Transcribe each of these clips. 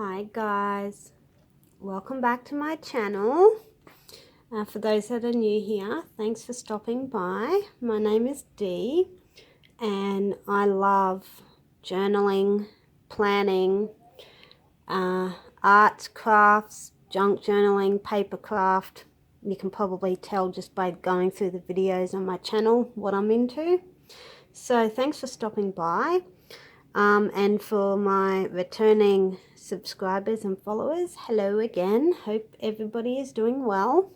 Hi guys, welcome back to my channel. For those that are new here, thanks for stopping by. My name is Dee and I love journaling, planning, arts, crafts, junk journaling, paper craft. You can probably tell just by going through the videos on my channel what I'm into. So thanks for stopping by. And for my returning subscribers and followers, hello again. Hope everybody is doing well.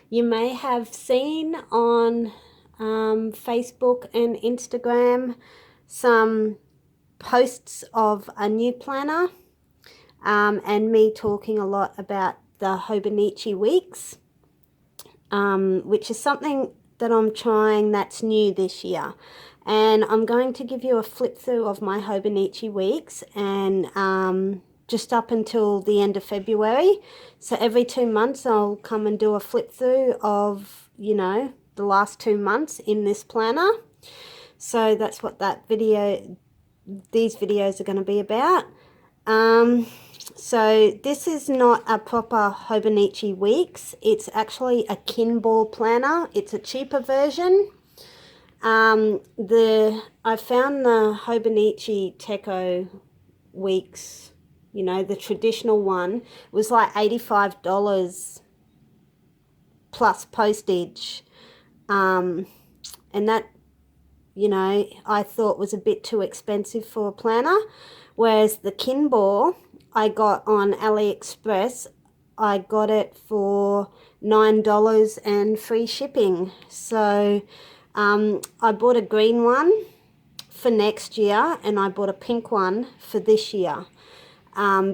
You may have seen on Facebook and Instagram some posts of a new planner and me talking a lot about the hobonichi weeks, which is something that I'm trying that's new this year. And I'm going to give you a flip through of my hobonichi weeks and just up until the end of February. So every 2 months I'll come and do a flip through of, you know, the last 2 months in this planner. So that's what these videos are going to be about. So this is not a proper hobonichi weeks. It's actually a Kinball planner. It's a cheaper version. I found the hobonichi Teco weeks, you know, the traditional one, was like $85 plus postage. And that, you know, I thought was a bit too expensive for a planner. Whereas the Kinball I got on AliExpress, I got it for $9 and free shipping. So I bought a green one for next year and I bought a pink one for this year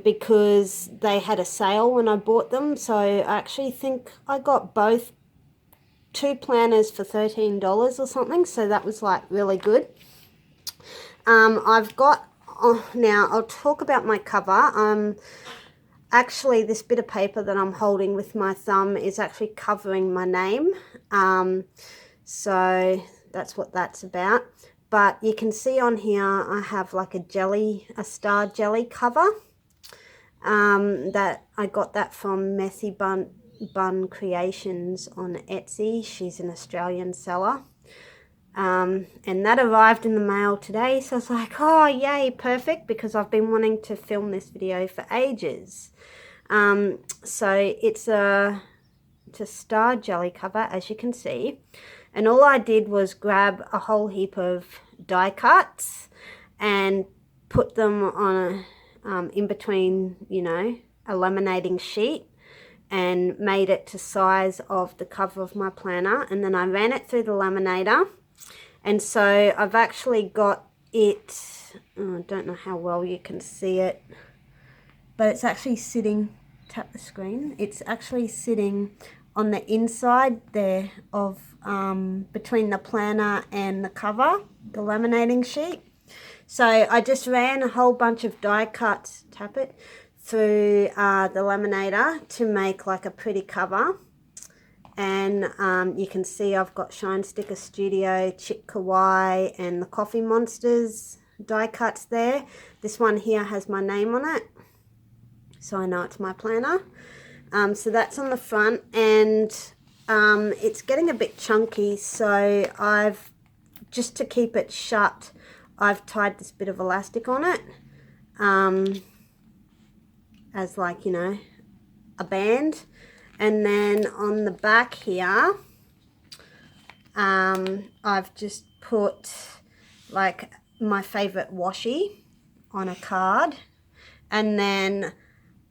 because they had a sale when I bought them. So I actually think I got both 2 planners for $13 or something. So that was like really good. I've got, now I'll talk about my cover. Actually, this bit of paper that I'm holding with my thumb is actually covering my name. So that's what that's about. But you can see on here I have like a star jelly cover that I got that from Messy Bun Creations on Etsy. She's an Australian seller. And that arrived in the mail today. So I was like, oh yay, perfect, because I've been wanting to film this video for ages. So it's a star jelly cover, as you can see. And all I did was grab a whole heap of die cuts and put them on in between, you know, a laminating sheet and made it to size of the cover of my planner. And then I ran it through the laminator. And so I've actually got it, I don't know how well you can see it, but it's actually sitting, tap the screen, it's actually sitting on the inside there of between the planner and the cover, the laminating sheet. So I just ran a whole bunch of die cuts, tap it, through the laminator to make like a pretty cover. And you can see I've got Shine Sticker Studio, Chick Kawaii and the Coffee Monsters die cuts there. This one here has my name on it, so I know it's my planner. So that's on the front, and it's getting a bit chunky, so I've, just to keep it shut, I've tied this bit of elastic on it as like, you know, a band. And then on the back here, I've just put like my favorite washi on a card, and then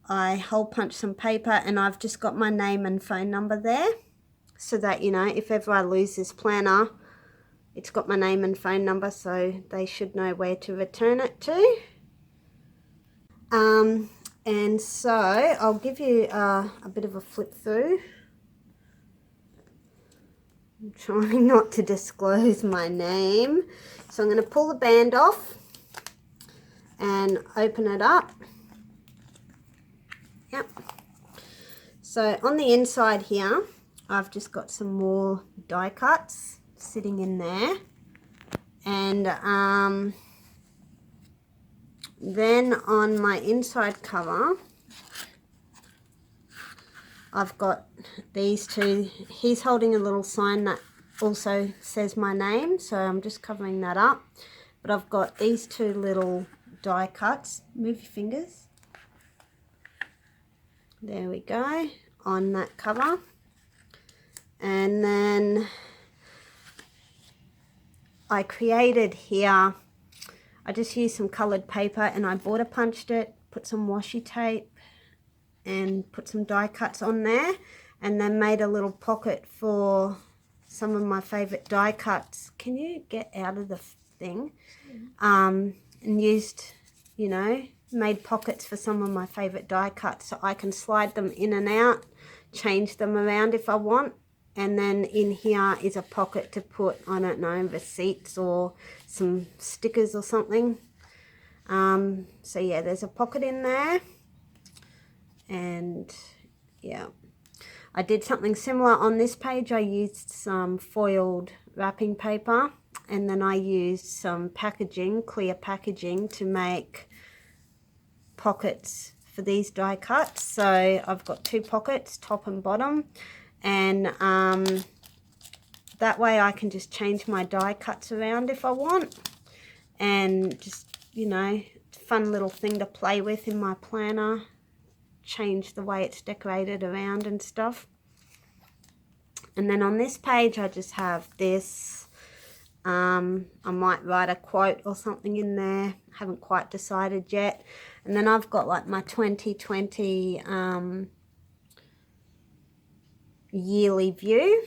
I hole punch some paper and I've just got my name and phone number there, so that, you know, if ever I lose this planner, it's got my name and phone number, so they should know where to return it to. And so I'll give you a bit of a flip through. I'm trying not to disclose my name. So I'm going to pull the band off and open it up. Yep. So on the inside here, I've just got some more die cuts sitting in there. And Then on my inside cover, I've got these two. He's holding a little sign that also says my name, so I'm just covering that up. But I've got these two little die cuts. Move your fingers. There we go, on that cover. And then I created here, I just used some coloured paper and I border punched it, put some washi tape and put some die cuts on there, and then made a little pocket for some of my favourite die cuts. Can you get out of the thing? And used, you know, made pockets for some of my favourite die cuts so I can slide them in and out, change them around if I want. And then in here is a pocket to put, I don't know, receipts or some stickers or something. So yeah, there's a pocket in there. And yeah, I did something similar on this page. I used some foiled wrapping paper, and then I used some packaging, clear packaging, to make pockets for these die cuts. So I've got two pockets, top and bottom, and that way I can just change my die cuts around if I want, and just, you know, fun little thing to play with in my planner, change the way it's decorated around and stuff. And then on this page I just have this, I might write a quote or something in there, haven't quite decided yet. And then I've got like my 2020 yearly view,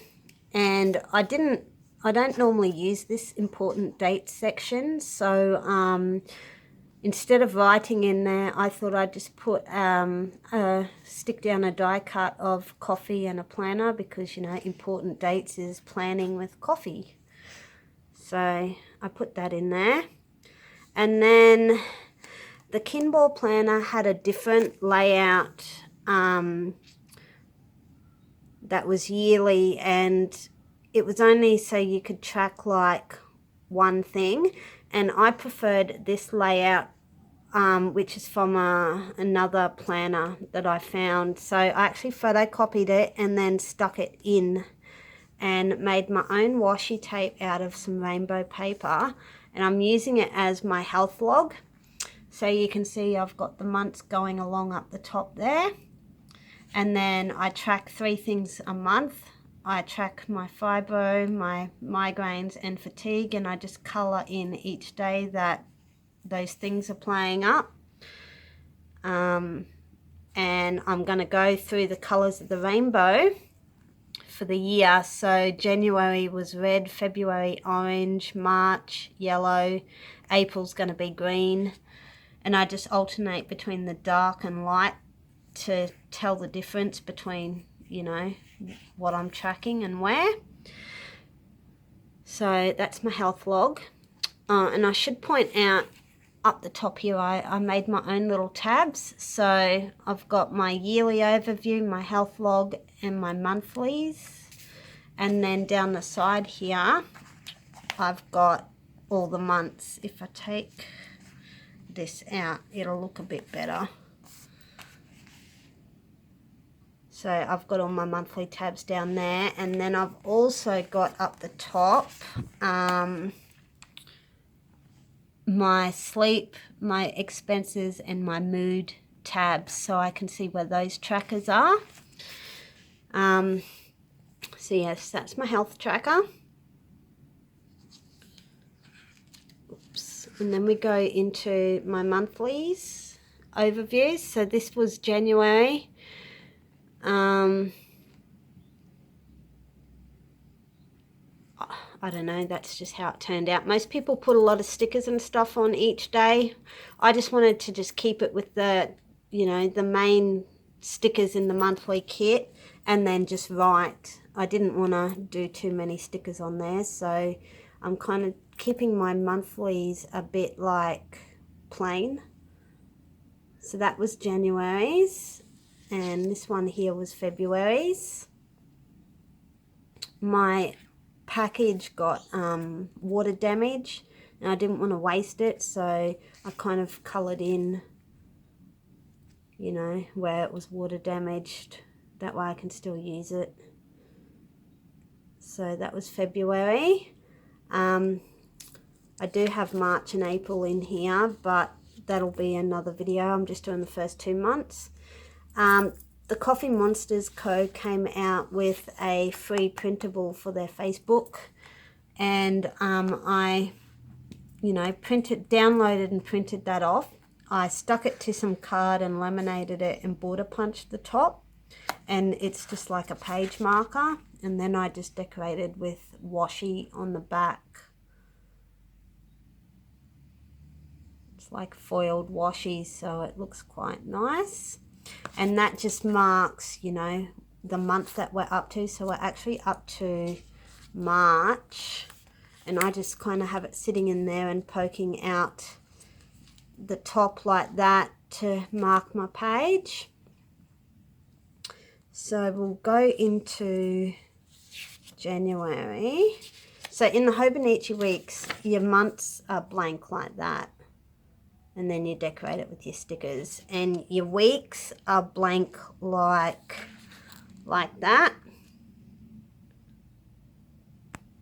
and I don't normally use this important dates section, so instead of writing in there, I thought I'd just put stick down a die cut of coffee and a planner, because, you know, important dates is planning with coffee. So I put that in there. And then the Kinball planner had a different layout that was yearly, and it was only so you could track like one thing, and I preferred this layout, which is from another planner that I found. So I actually photocopied it and then stuck it in and made my own washi tape out of some rainbow paper, and I'm using it as my health log. So you can see I've got the months going along up the top there, and then I track 3 things a month. I track my fibro, my migraines and fatigue, and I just colour in each day that those things are playing up. And I'm going to go through the colours of the rainbow for the year. So January was red, February orange, March yellow, April's going to be green, and I just alternate between the dark and light to tell the difference between, you know, what I'm tracking and where. So that's my health log. And I should point out up the top here, I made my own little tabs. So I've got my yearly overview, my health log and my monthlies. And then down the side here, I've got all the months. If I take this out, it'll look a bit better. So I've got all my monthly tabs down there, and then I've also got up the top my sleep, my expenses and my mood tabs, so I can see where those trackers are. So yes, that's my health tracker. Oops. And then we go into my monthlies overview. So this was January. I don't know, that's just how it turned out. Most people put a lot of stickers and stuff on each day. I just wanted to just keep it with the, you know, the main stickers in the monthly kit, and then just write. I didn't want to do too many stickers on there, so I'm kind of keeping my monthlies a bit like plain. So that was January's, and this one here was February's. My package got water damage, and I didn't want to waste it, so I kind of coloured in, you know, where it was water damaged. That way I can still use it. So that was February. I do have March and April in here, but that'll be another video. I'm just doing the first 2 months. The Coffee Monsters Co. came out with a free printable for their Facebook, and I, you know, downloaded and printed that off. I stuck it to some card and laminated it and border punched the top, and it's just like a page marker, and then I just decorated with washi on the back. It's like foiled washi, so it looks quite nice. And that just marks, you know, the month that we're up to. So we're actually up to March, and I just kind of have it sitting in there and poking out the top like that to mark my page. So we'll go into January. So in the hobonichi weeks, your months are blank like that, and then you decorate it with your stickers, and your weeks are blank like that.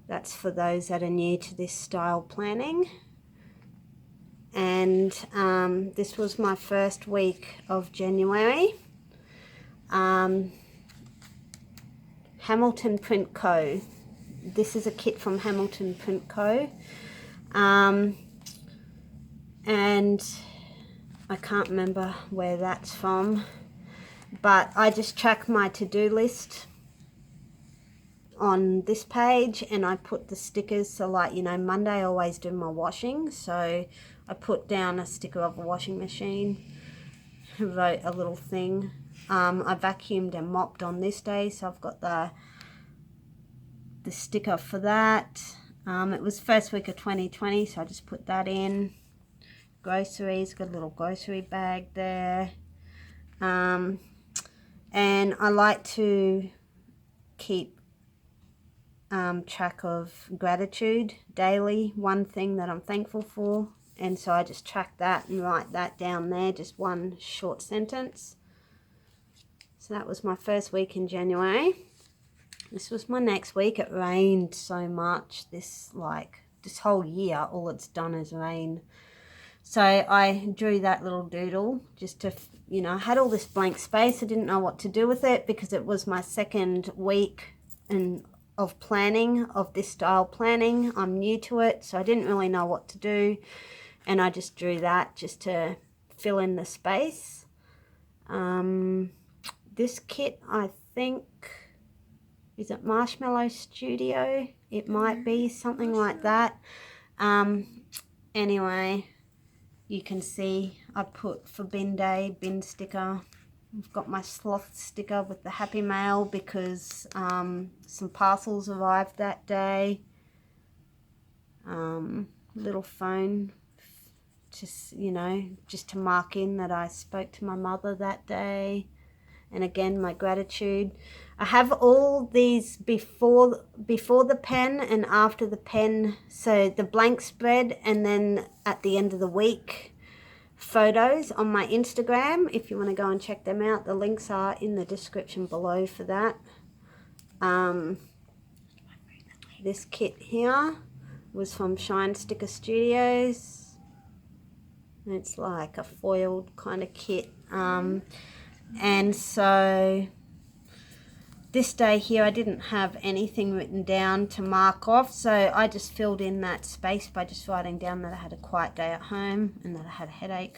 That's for those that are new to this style planning. And this was my first week of January. Hamilton Print Co. This is a kit from Hamilton Print Co. And I can't remember where that's from, but I just track my to-do list on this page, and I put the stickers. So like, you know, Monday I always do my washing, so I put down a sticker of a washing machine, wrote a little thing. I vacuumed and mopped on this day, so I've got the sticker for that. It was first week of 2020, so I just put that in. Groceries, got a little grocery bag there. And I like to keep track of gratitude daily, one thing that I'm thankful for, and so I just track that and write that down there, just one short sentence. So that was my first week in January. This was my next week. It rained so much this whole year. All it's done is rain. So I drew that little doodle just to, you know, I had all this blank space. I didn't know what to do with it because it was my second week of planning, of this style planning. I'm new to it, so I didn't really know what to do. And I just drew that just to fill in the space. This kit, I think, is it Marshmallow Studio? It might be something like that. Anyway, you can see I put for bin day, bin sticker. I've got my sloth sticker with the happy mail because some parcels arrived that day. Little phone, just, you know, just to mark in that I spoke to my mother that day. And again, my gratitude. I have all these before the pen and after the pen. So the blank spread, and then at the end of the week, photos on my Instagram. If you want to go and check them out, the links are in the description below for that. This kit here was from Shine Sticker Studios. It's like a foiled kind of kit. And so this day here I didn't have anything written down to mark off, so I just filled in that space by just writing down that I had a quiet day at home and that I had a headache.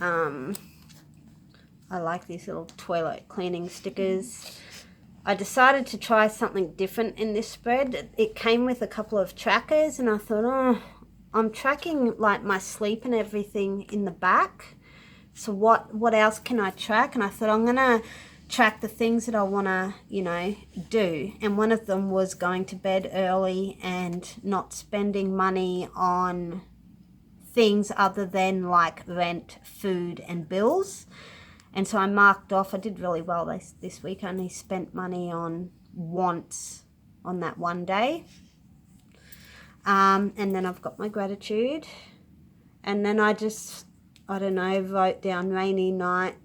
I like these little toilet cleaning stickers. I decided to try something different in this spread. It came with a couple of trackers, and I thought, oh, I'm tracking like my sleep and everything in the back. So what else can I track? And I thought, I'm gonna track the things that I wanna, you know, do. And one of them was going to bed early and not spending money on things other than like rent, food and bills. And so I marked off. I did really well this week. I only spent money on wants on that one day. And then I've got my gratitude. And then I don't know, wrote down rainy night,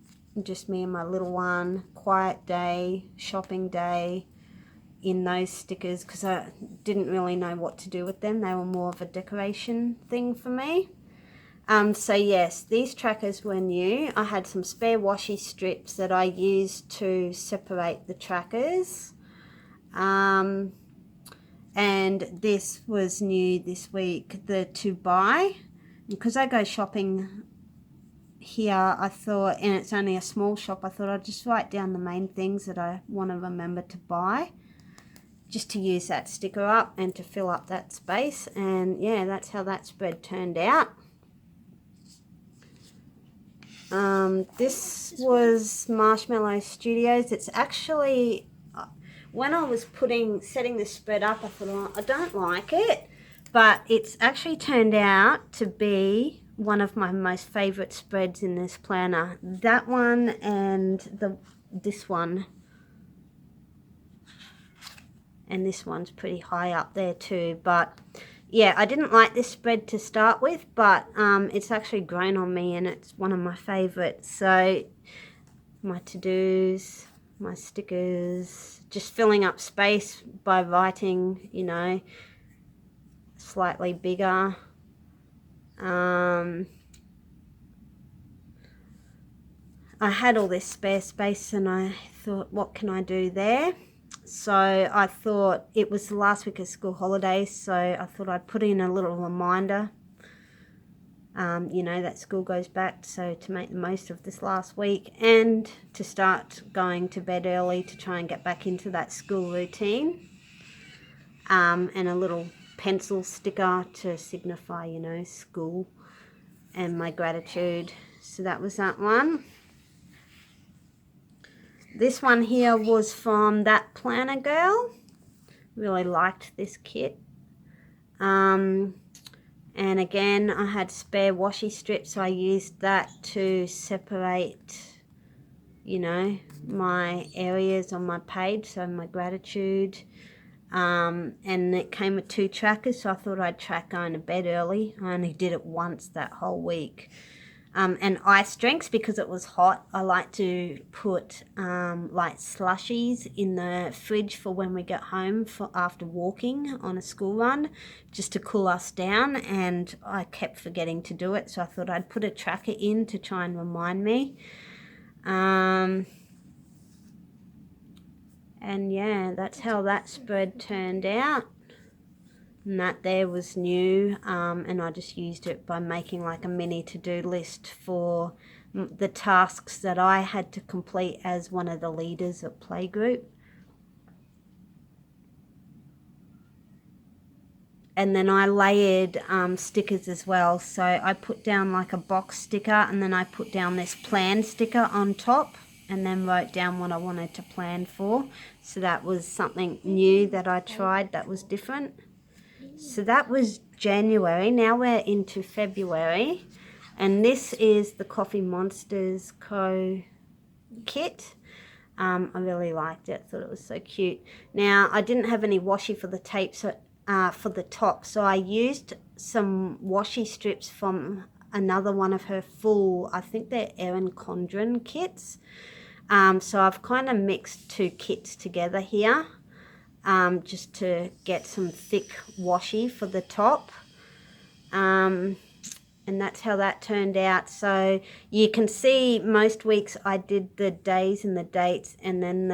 just me and my little one, quiet day, shopping day, in those stickers, because I didn't really know what to do with them. They were more of a decoration thing for me. So yes, these trackers were new. I had some spare washi strips that I used to separate the trackers. And this was new this week, the to buy. Because I go shopping here, I thought, and it's only a small shop, I thought I'd just write down the main things that I want to remember to buy, just to use that sticker up and to fill up that space. And yeah, that's how that spread turned out. This was Marshmallow Studios. It's actually, when I was setting this spread up, I thought, oh, I don't like it, but it's actually turned out to be one of my most favorite spreads in this planner. That one and this one. And this one's pretty high up there too. But yeah, I didn't like this spread to start with, but it's actually grown on me and it's one of my favorites. So my to-dos, my stickers, just filling up space by writing, you know, slightly bigger. I had all this spare space and I thought, what can I do there? So I thought, it was the last week of school holidays, so I thought I'd put in a little reminder, you know, that school goes back, so to make the most of this last week and to start going to bed early to try and get back into that school routine. And a little pencil sticker to signify, you know, school and my gratitude. So that was that one. This one here was from That Planner Girl. Really liked this kit. And again, I had spare washi strips, so I used that to separate, you know, my areas on my page, so my gratitude. And it came with 2 trackers, so I thought I'd track going to bed early. I only did it once that whole week. And ice drinks, because it was hot, I like to put like slushies in the fridge for when we get home after walking on a school run, just to cool us down, and I kept forgetting to do it, so I thought I'd put a tracker in to try and remind me. And yeah, that's how that spread turned out. And that there was new, and I just used it by making like a mini to-do list for the tasks that I had to complete as one of the leaders at playgroup. And then I layered stickers as well. So I put down like a box sticker, and then I put down this plan sticker on top, and then wrote down what I wanted to plan for. So that was something new that I tried that was different. So that was January. Now we're into February, and this is the Coffee Monsters Co. kit. I really liked it. Thought it was so cute. Now I didn't have any washi for the tape, so for the top, so I used some washi strips from another one of her full, I think they're Erin Condren kits. So I've kind of mixed 2 kits together here. Just to get some thick washi for the top. And that's how that turned out. So you can see most weeks I did the days and the dates, and then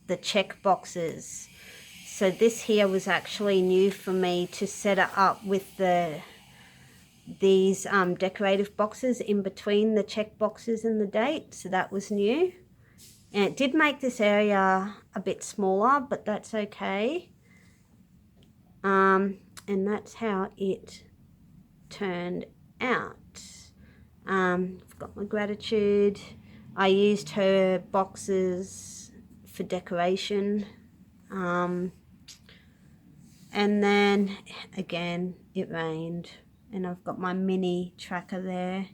the check boxes. So this here was actually new for me, to set it up with these decorative boxes in between the check boxes and the date. So that was new. And it did make this area a bit smaller, but that's okay. And that's how it turned out. I've got my gratitude. I used her boxes for decoration. And then again, it rained, and I've got my mini tracker there.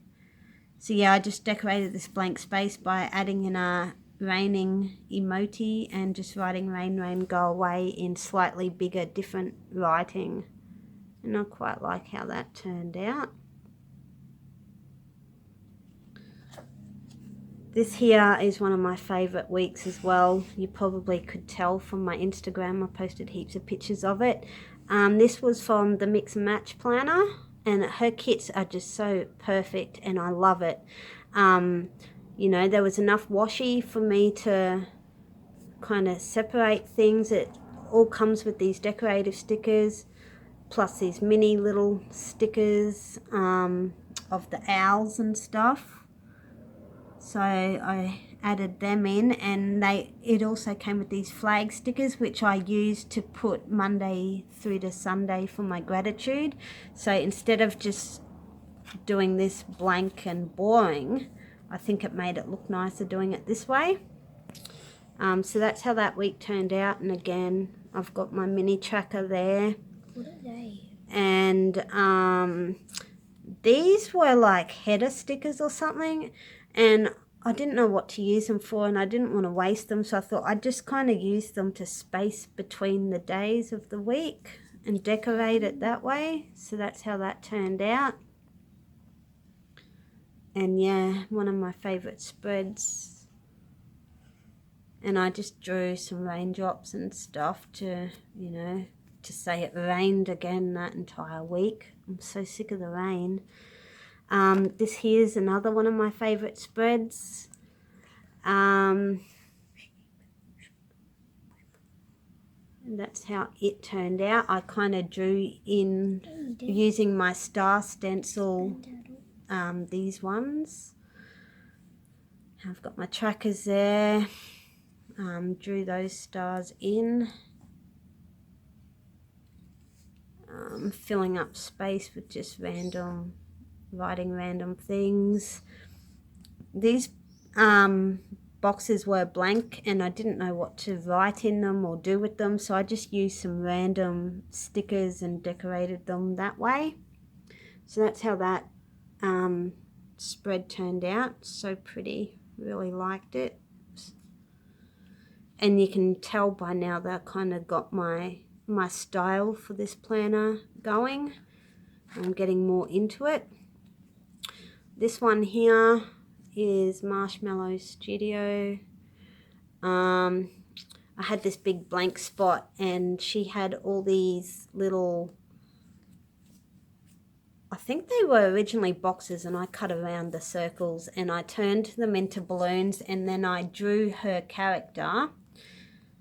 So yeah, I just decorated this blank space by adding in a raining emoji and just writing rain, rain, go away in slightly bigger, different writing. and I quite like how that turned out. This here is one of my favourite weeks as well. You probably could tell from my Instagram. I posted heaps of pictures of it. This was from the Mix and Match Planner, and her kits are just so perfect and I love it. You know, there was enough washi for me to kind of separate things. It all comes with these decorative stickers, plus these mini little stickers of the owls and stuff. So I added them in, and it also came with these flag stickers, which I used to put Monday through to Sunday for my gratitude. So instead of just doing this blank and boring, I think it made it look nicer doing it this way. So that's how that week turned out. And again, I've got my mini tracker there. What are they? And these were like header stickers or something, and I didn't know what to use them for, and I didn't want to waste them, so I thought I'd just kind of use them to space between the days of the week and decorate it that way. So that's how that turned out. And yeah, one of my favourite spreads. And I just drew some raindrops and stuff to, you know, to say it rained again that entire week. I'm so sick of the rain. This here's another one of my favourite spreads. And that's how it turned out. I kind of drew in using my star stencil, these ones. I've got my trackers there. Drew those stars in. Filling up space with just writing random things. These boxes were blank and I didn't know what to write in them or do with them, so I just used some random stickers and decorated them that way. So that's how that spread turned out. So pretty, really liked it. And you can tell by now that I kind of got my style for this planner going. I'm getting more into it. This one here is Marshmallow Studio. I had this big blank spot and she had all these little, I think they were originally boxes, and I cut around the circles and I turned them into balloons, and then I drew her character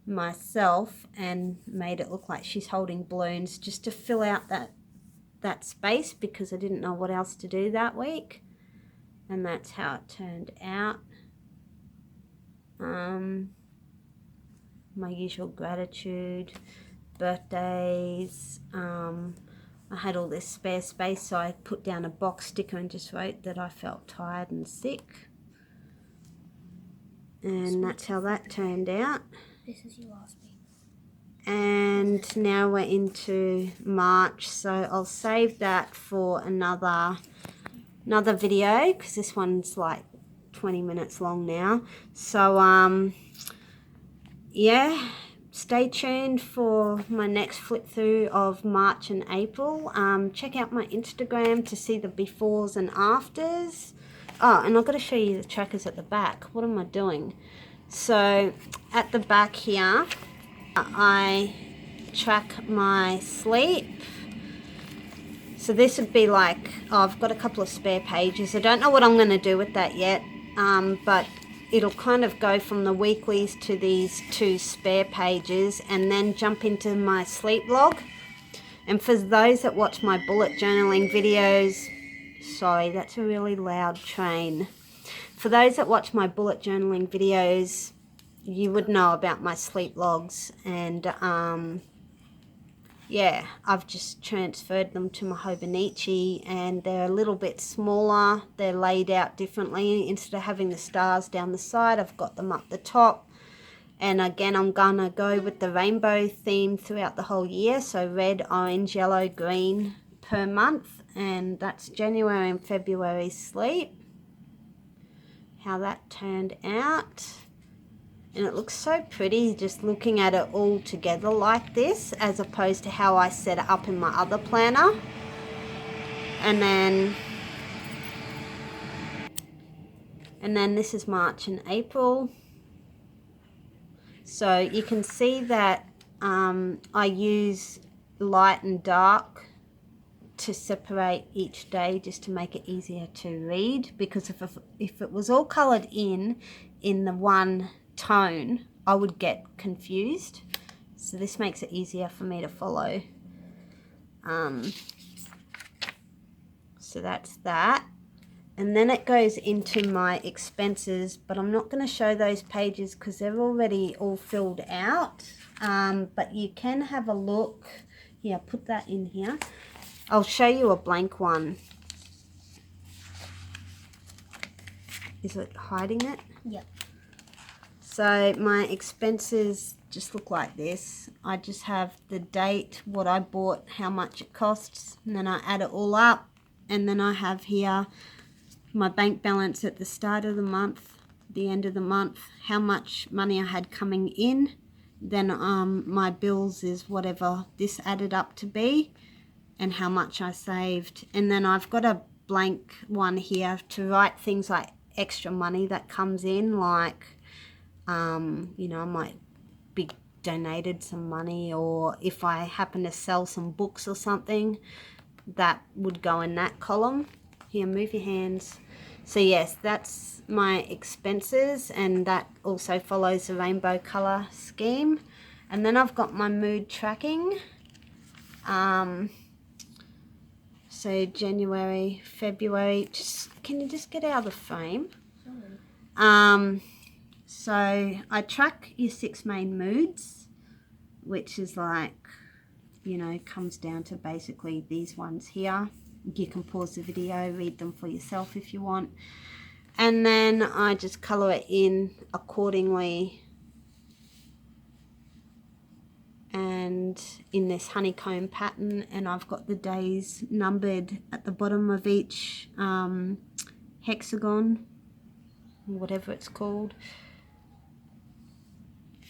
myself and made it look like she's holding balloons just to fill out that space, because I didn't know what else to do that week. And that's how it turned out. My usual gratitude, birthdays. I had all this spare space, so I put down a box sticker and just wrote that I felt tired and sick. And that's how that turned out. This is your last week. And now we're into March, so I'll save that for another video, because this one's like 20 minutes long now. So yeah, stay tuned for my next flip through of March and April. Check out my Instagram to see the befores and afters. Oh, and I've got to show you the trackers at the back. What am I doing? So at the back here, I track my sleep. So this would be like, oh, I've got a couple of spare pages. I don't know what I'm going to do with that yet, but it'll kind of go from the weeklies to these 2 spare pages and then jump into my sleep log. And for those that watch my bullet journaling videos, sorry, that's a really loud train. For those that watch my bullet journaling videos, you would know about my sleep logs, and yeah, I've just transferred them to my hobonichi, and they're a little bit smaller. They're laid out differently. Instead of having the stars down the side, I've got them up the top. And again, I'm gonna go with the rainbow theme throughout the whole year, so red, orange, yellow, green per month, and that's January and February sleep. How that turned out. And it looks so pretty just looking at it all together like this, as opposed to how I set it up in my other planner. And then this is March and April. So you can see that I use light and dark to separate each day just to make it easier to read, because if it was all coloured in the one tone, I would get confused. So this makes it easier for me to follow. So that's that. And then it goes into my expenses, but I'm not going to show those pages because they're already all filled out. But you can have a look. Here, put that in here. I'll show you a blank one. Is it hiding it? Yep. So my expenses just look like this. I just have the date, what I bought, how much it costs, and then I add it all up. And then I have here my bank balance at the start of the month, the end of the month, how much money I had coming in. Then my bills is whatever this added up to be, and how much I saved. And then I've got a blank one here to write things like extra money that comes in, like you know, I might be donated some money, or if I happen to sell some books or something, that would go in that column. Here, move your hands. So yes, that's my expenses, and that also follows the rainbow color scheme. And then I've got my mood tracking. So January, February, can you just get out of the frame? So I track your 6 main moods, which is like, you know, comes down to basically these ones here. You can pause the video, read them for yourself if you want. And then I just colour it in accordingly. And in this honeycomb pattern, and I've got the days numbered at the bottom of each hexagon, whatever it's called.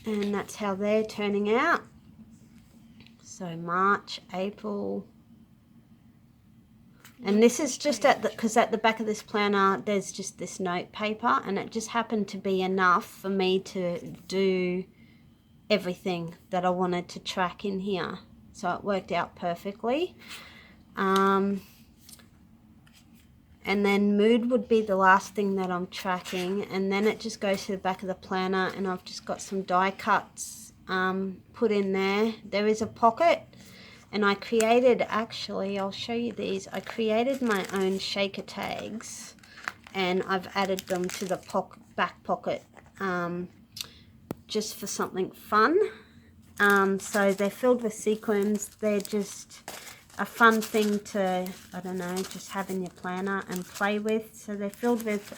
And that's how they're turning out. So March, April. And this is just because at the back of this planner there's just this note paper, and it just happened to be enough for me to do everything that I wanted to track in here. So it worked out perfectly. And then mood would be the last thing that I'm tracking, and then it just goes to the back of the planner, and I've just got some die cuts put in there. There is a pocket. And I created, actually, I'll show you these. I created my own shaker tags, and I've added them to the back pocket just for something fun. So they're filled with sequins. They're just a fun thing to, I don't know, just have in your planner and play with. So they're filled with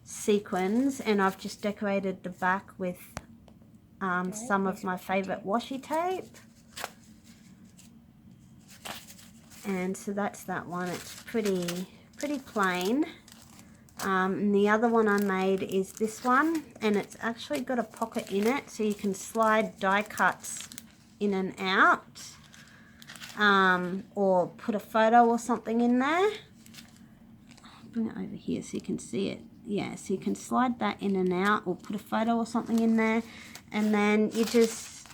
sequins, and I've just decorated the back with some of my favourite washi tape. And so that's that one. It's pretty plain. And the other one I made is this one, and it's actually got a pocket in it, so you can slide die cuts in and out, or put a photo or something in there. I'll bring it over here so you can see it. Yeah, so you can slide that in and out, or put a photo or something in there, and then you just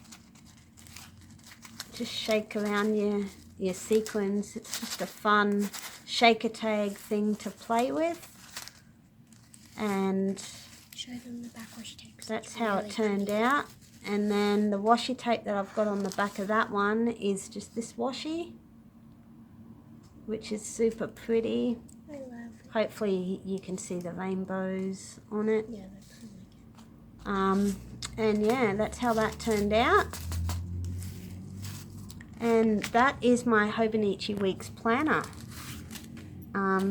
shake around your sequins. It's just a fun shaker tag thing to play with. And show them the back washi tape. That's how it turned out. And then the washi tape that I've got on the back of that one is just this washi, which is super pretty. I love it. Hopefully you can see the rainbows on it. Yeah, that's really good. And yeah, that's how that turned out. And that is my Hobonichi Weeks planner.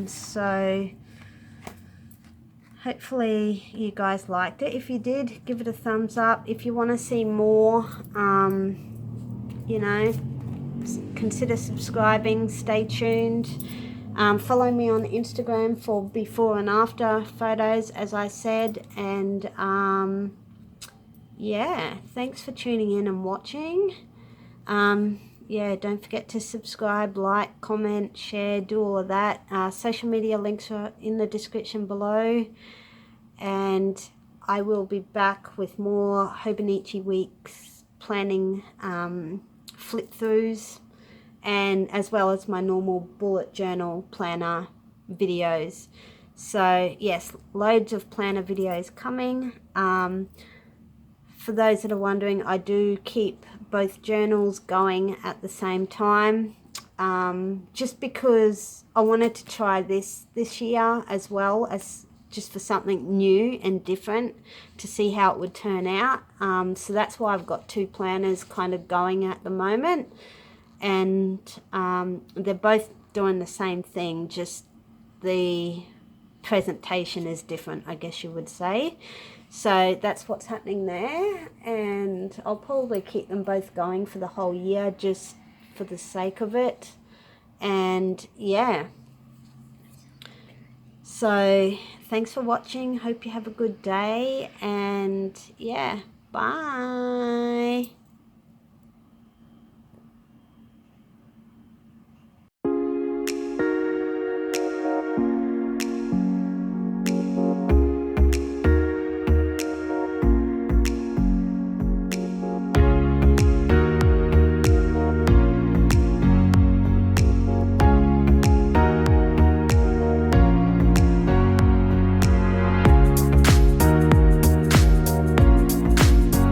So hopefully you guys liked it. If you did, give it a thumbs up. If you want to see more, you know, consider subscribing. Stay tuned. Follow me on Instagram for before and after photos, as I said. And yeah, thanks for tuning in and watching. Yeah, don't forget to subscribe, like, comment, share, do all of that. Social media links are in the description below. And I will be back with more Hobonichi weeks planning flip-throughs, and as well as my normal bullet journal planner videos. So yes, loads of planner videos coming. For those that are wondering, I do keep both journals going at the same time, just because I wanted to try this year, as well as just for something new and different to see how it would turn out. So that's why I've got two planners kind of going at the moment, and they're both doing the same thing, just the presentation is different, I guess you would say. So that's what's happening there, and I'll probably keep them both going for the whole year just for the sake of it. And yeah, so thanks for watching. Hope you have a good day, and yeah, bye.